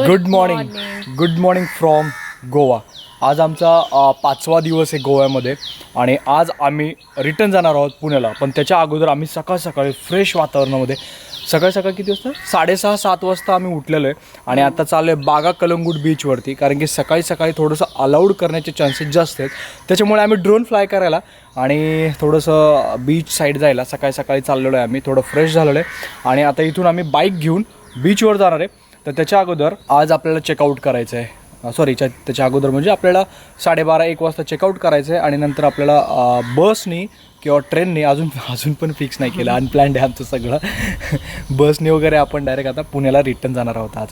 Good morning from Goa. आज आमचा 5वा दिवस आहे गोव्यामध्ये आणि आज आम्ही रिटर्न जाणार आहोत पुण्याला। पण त्याच्या अगोदर आम्ही सकाळी फ्रेश वातावरणामध्ये सकाळी किती वाजता 6:30-7 वाजता आम्ही उठलेलो आहे आणि आता चाललो आहे बागा कलंगूट बीचवरती, कारण की सकाळी थोडंसं अलाउड करण्याचे चान्सेस जास्त आहेत। त्याच्यामुळे आम्ही ड्रोन फ्लाय करायला आणि थोडंसं बीच साईड जायला सकाळी चाललेलो आहे। आम्ही थोडं फ्रेश झालेलो आहे आणि आता इथून आम्ही बाईक घेऊन बीचवर जाणार आहे। तर त्याच्या अगोदर आज आपल्याला चेकआउट करायचं आहे, त्याच्या अगोदर म्हणजे आपल्याला 12:30-1 वाजता चेकआउट करायचं आहे आणि नंतर आपल्याला बसनी किंवा ट्रेनने अजून पण फिक्स नाही केलं, अनप्लॅन्ड आहे आमचं सगळं। बसने वगैरे आपण डायरेक्ट आता पुण्याला रिटर्न जाणार आहोत आज।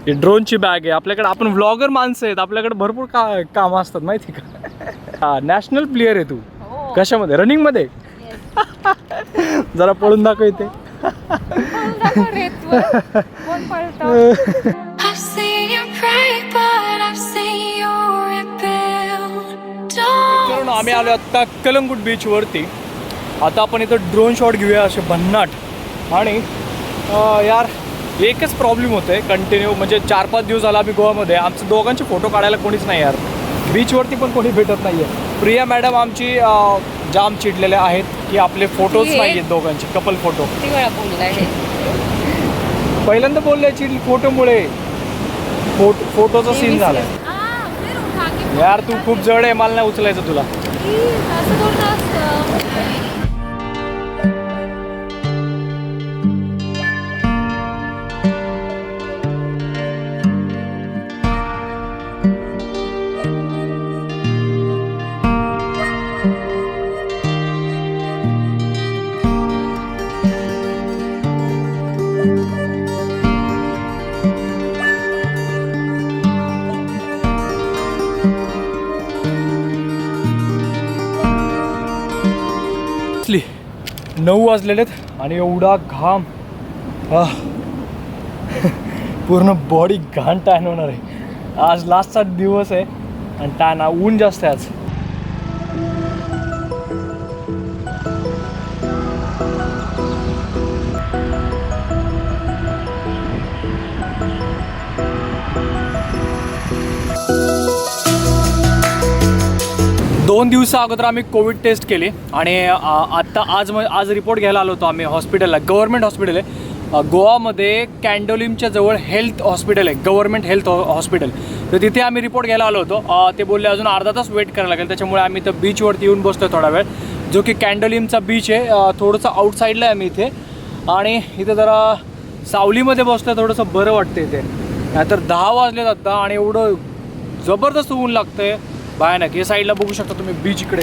ही ड्रोनची बॅग आहे आपल्याकडे। आपण व्लॉगर माणसं आहेत, आपल्याकडे भरपूर कामं असतात माहिती का। नॅशनल प्लेयर आहे तू। कशामध्ये? रनिंगमध्ये? जरा पळून दाखव इथे। आम्ही आलो आता कलंगूट बीच वरती। आता आपण इथं ड्रोन शॉट घेऊया असे भन्नाट। आणि यार एकच प्रॉब्लेम होतं आहे कंटिन्यू, म्हणजे 4-5 दिवस झाला आम्ही गोव्यामध्ये, आमचं दोघांचे फोटो काढायला कोणीच नाही यार। बीचवरती पण कोणी भेटत नाही आहे। प्रिया मॅडम आमची जाम चिडलेल्या आहेत की आपले फोटोज नाही आहेत दोघांचे, कपल फोटो। पहिल्यांदा बोलले चिड फोटोमुळे, फोटोचा सीन झाला यार। तू खूप जड आहे, मला नाही उचलायचं तुला। ली 9 वाजलेलेत आणि एवढा घाम, पूर्ण बॉडी घाण टॅन होणार आहे। आज लास्टचा दिवस आहे आणि टॅन, ऊन जास्त आहे आज। 2 दिवसा अगोदर आम्ही कोविड टेस्ट केली आणि आत्ता आज रिपोर्ट घ्यायला आलो होतो आम्ही हॉस्पिटलला। गव्हर्नमेंट हॉस्पिटल आहे गोवामध्ये, कॅन्डोलिमच्या जवळ हेल्थ हॉस्पिटल आहे, गव्हर्नमेंट हेल्थ हॉस्पिटल। तर तिथे आम्ही रिपोर्ट घ्यायला आलो होतो। ते बोलले अजून अर्धा तास वेट करायला लागेल, त्याच्यामुळे आम्ही इथं बीचवरती येऊन बसतो थोडा वेळ, जो की कॅन्डोलिमचा बीच आहे। थोडंसं आउटसाईडला आहे आम्ही इथे आणि इथे जरा सावलीमध्ये बसलं, थोडंसं बरं वाटतं इथे। नाहीतर 10 वाजले जातात आणि एवढं जबरदस्त ऊन लागतंय भयानक। हे साईडला बघू शकता तुम्ही बीच इकडे।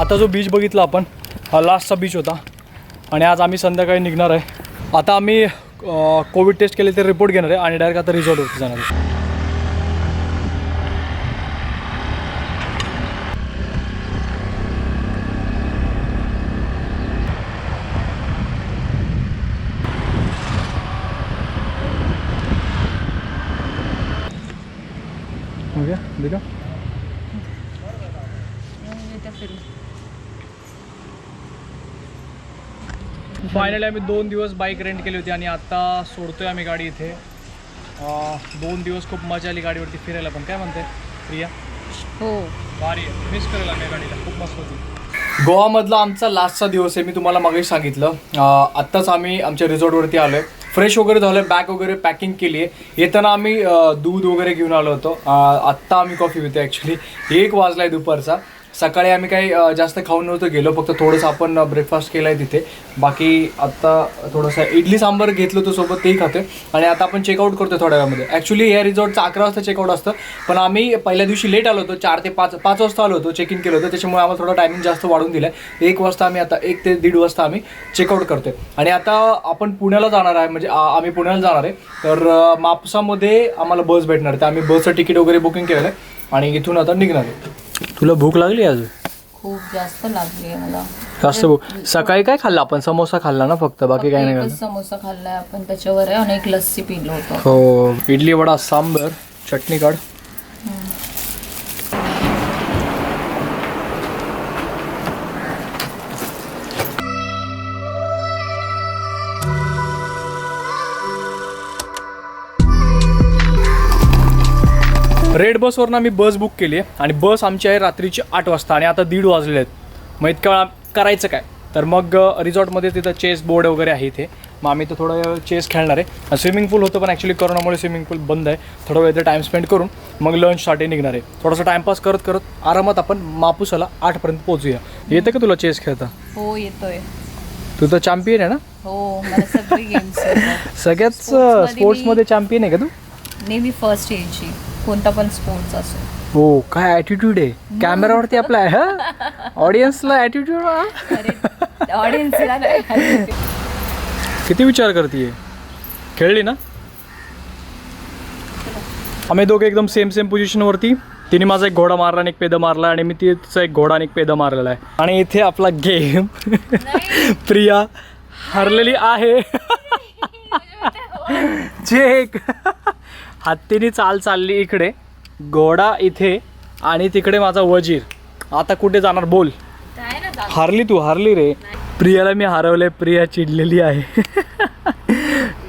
आता जो बीच बघितला आपण, हा लास्टचा बीच होता आणि आज आम्ही संध्याकाळी निघणार आहे। आता आम्ही कोविड टेस्ट केले ते रिपोर्ट घेणार आहे आणि डायरेक्ट आता रिसॉर्टवरती जाणार आहे। देखा फायनली आम्ही 2 दिवस बाईक रेंट केली होती आणि आता सोडतोय आम्ही गाडी इथे। 2 दिवस खूप मजा आली गाडीवरती फिरायला पण। काय म्हणते प्रिया? हो भारी आहे, मिस करेल आम्ही गाडीला, खूप मस्त होती. गोवामधला आमचा लास्टचा दिवस आहे. मी तुम्हाला मागे सांगितलं, आत्ताच आम्ही आमच्या रिसॉर्टवरती आलो आहे, फ्रेश वगैरे झालं, बॅग वगैरे पॅकिंग केली आहे. येताना आम्ही दूध वगैरे घेऊन आलो होतो. आत्ता आम्ही कॉफी पितो. ॲक्च्युली 1 वाजला आहे दुपारचा. सकाळी आम्ही काही जास्त खाऊन नव्हतं गेलो, फक्त थोडंसं आपण ब्रेकफास्ट केला आहे तिथे. बाकी आत्ता थोडंसं इडली सांबार घेतलं होतं सोबत, तेही खाते. आणि आता आपण चेकआउट करतो थोड्या वेळामध्ये. ॲक्च्युली या रिसॉर्टचं 11 वाजता चेकआउट असतं, पण आम्ही पहिल्या दिवशी लेट आलो होतो, 4 ते 5 वाजता आलो होतो, चेक इन केलं होतं. त्याच्यामुळे आम्हाला थोडा टायमिंग जास्त वाढून दिला आहे. 1 वाजता आम्ही आता 1 ते 1:30 वाजता आम्ही चेकआउट करतो. आणि आता आपण पुण्याला जाणार आहे, म्हणजे आम्ही पुण्याला जाणार आहे. तर मापसामध्ये आम्हाला बस भेटणार आहे, तर आम्ही बसचं तिकीट वगैरे बुकिंग केलेलं आहे आणि इथून आता निघणार आहे. तुला भूक लागली अजून? खूप जास्त लागली आहे मला. जास्त भूक. सकाळी काय खाल्लं आपण? समोसा खाल्ला ना फक्त, बाकी काही नाही खाल्लं. समोसा खाल्लाय आपण, त्याच्यावर आणि एक लस्सी पिलो होतो. हो, इडली वडा सांबर चटणी काढ. रेड बसवरनं आम्ही बस बुक केली आहे आणि बस आमची आहे रात्रीची 8 वाजता आणि आता 1:30 वाजलेले आहेत. मग इतक्या वेळा करायचं काय? तर मग रिसॉर्टमध्ये तिथं चेस बोर्ड वगैरे आहे इथे. मग आम्ही तर थोडं चेस खेळणार आहे. स्विमिंग पूल होतं, पण ॲक्च्युली कोरोनामुळे स्विमिंग पूल बंद आहे. थोडा वेळ इथे टाईम स्पेंड करून मग लंचसाठी निघणार आहे. थोडासा टाईमपास करत करत आरामात आपण मापुसाला 8पर्यंत पोहोचूया. येतं का तुला चेस खेळता? हो येतोय. तू तर चॅम्पियन आहे ना? हो, मला सगळे गेम्स सगळ्याच स्पोर्ट्समध्ये चॅम्पियन आहे का तू? नेहमी फर्स्ट यायची, कोणता पण स्पोर्ट्स असो. हो, काय ॲटिट्यूड आहे कॅमेरावरती आपला आहे. हा, ऑडियन्सला ॲटिट्यूड. ऑडियन्सला नाही. किती विचार करते? खेळली ना? आम्ही दोघे एकदम सेम पोझिशनवरती. तिने माझा एक घोडा मारला आणि एक पेदा मारला आणि मी तिचा एक घोडा आणि एक पेदा मारलेला आहे. आणि इथे आपला गेम प्रिया हरलेली आहे. चेक. हत्तीने चालली इकडे, घोडा इथे आणि तिकडे माझा वजीर. आता कुठे जाणार बोल? हारली तू, हारली रे. प्रियाला मी हरवलंय, प्रिया चिडलेली आहे.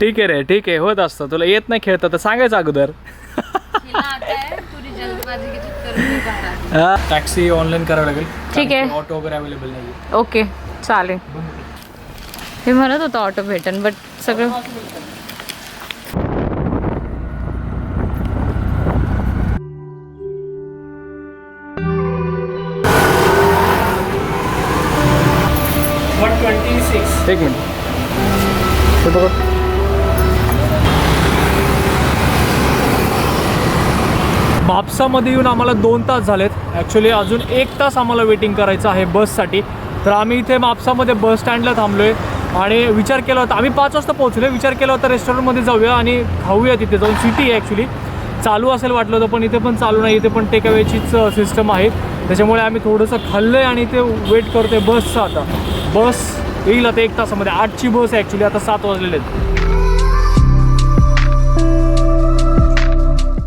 ठीक आहे रे, ठीक आहे, होत असतं. तुला येत नाही खेळता तर सांगायचं अगोदर. टॅक्सी ऑनलाईन करावं लागेल. ठीक आहे. ऑटो वगैरे अवेलेबल नाही. ओके चालेल. हे म्हणत होतं ऑटो भेटन, बट सगळं एक मिनिट हे बघा. म्हापसामध्ये येऊन आम्हाला 2 तास झालेत. ॲक्च्युली अजून 1 तास आम्हाला वेटिंग करायचं आहे बससाठी. तर आम्ही इथे म्हापसामध्ये बस स्टँडला थांबलो आहे आणि विचार केला होता, आम्ही 5 वाजता पोहोचलो. विचार केला होता रेस्टॉरंटमध्ये जाऊया आणि खाऊया तिथे जाऊन. सिटी आहे ॲक्च्युली, चालू असेल वाटलं होतं, पण इथे पण चालू नाही. इथे पण टेक अवेचीच सिस्टम आहे. त्याच्यामुळे आम्ही थोडंसं खाल्लं आहे आणि इथे वेट करतो आहे बसचं. आता बस येईल आता 1 तासामध्ये. 8ची बस आहे ॲक्च्युली, आता 7 वाजलेले आहेत.